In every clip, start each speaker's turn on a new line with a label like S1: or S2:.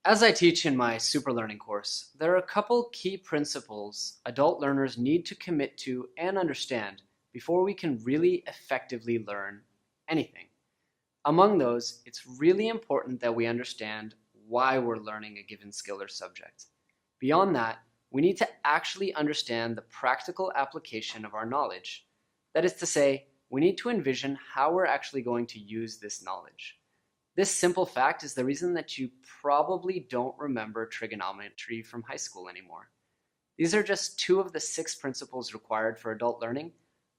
S1: As I teach in my Super Learning course, there are a couple key principles adult learners need to commit to and understand before we can really effectively learn anything. Among those, it's really important that we understand why we're learning a given skill or subject. Beyond that, we need to actually understand the practical application of our knowledge. That is to say, we need to envision how we're actually going to use this knowledge. This simple fact is the reason that you probably don't remember trigonometry from high school anymore. These are just two of the 6 principles required for adult learning,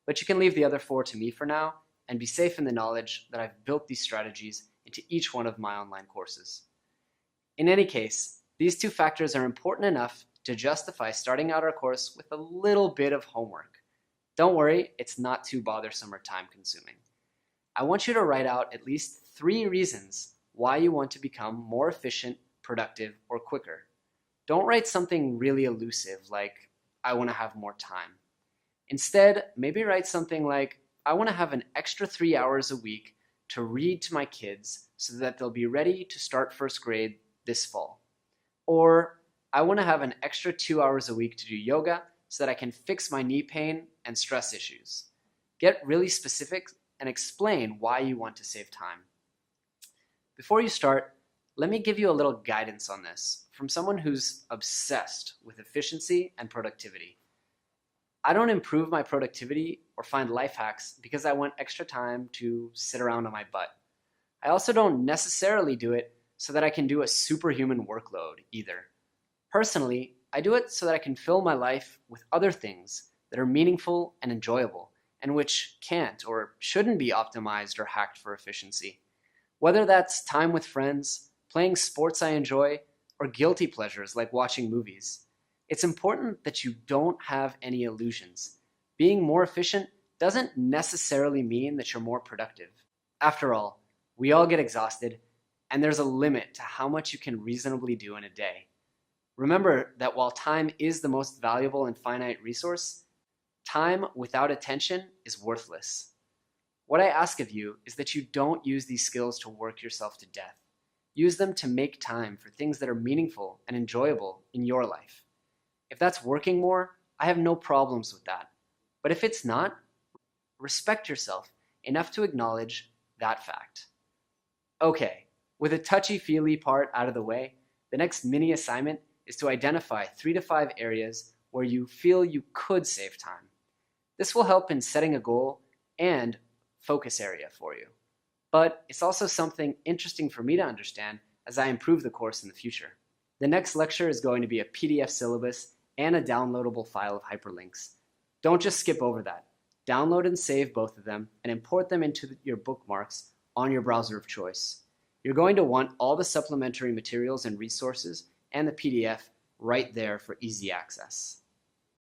S1: but you can leave the other 4 to me for now and be safe in the knowledge that I've built these strategies into each one of my online courses. In any case, these 2 factors are important enough to justify starting out our course with a little bit of homework. Don't worry, it's not too bothersome or time-consuming. I want you to write out at least 3 reasons why you want to become more efficient, productive, or quicker. Don't write something really elusive like, I want to have more time. Instead, maybe write something like, I want to have an extra 3 hours a week to read to my kids so that they'll be ready to start first grade this fall. Or, I want to have an extra 2 hours a week to do yoga so that I can fix my knee pain and stress issues. Get really specific and explain why you want to save time. Before you start, let me give you a little guidance on this from someone who's obsessed with efficiency and productivity. I don't improve my productivity or find life hacks because I want extra time to sit around on my butt. I also don't necessarily do it so that I can do a superhuman workload either. Personally, I do it so that I can fill my life with other things that are meaningful and enjoyable, and which can't or shouldn't be optimized or hacked for efficiency. Whether that's time with friends, playing sports I enjoy, or guilty pleasures like watching movies. It's important that you don't have any illusions. Being more efficient doesn't necessarily mean that you're more productive. After all, we all get exhausted, and there's a limit to how much you can reasonably do in a day. Remember that while time is the most valuable and finite resource, time without attention is worthless. What I ask of you is that you don't use these skills to work yourself to death. Use them to make time for things that are meaningful and enjoyable in your life. If that's working more, I have no problems with that. But if it's not, respect yourself enough to acknowledge that fact. Okay, with the touchy-feely part out of the way, the next mini assignment is to identify 3 to 5 areas where you feel you could save time. This will help in setting a goal and focus area for you. But it's also something interesting for me to understand as I improve the course in the future. The next lecture is going to be a PDF syllabus and a downloadable file of hyperlinks. Don't just skip over that. Download and save both of them and import them into your bookmarks on your browser of choice. You're going to want all the supplementary materials and resources and the PDF right there for easy access.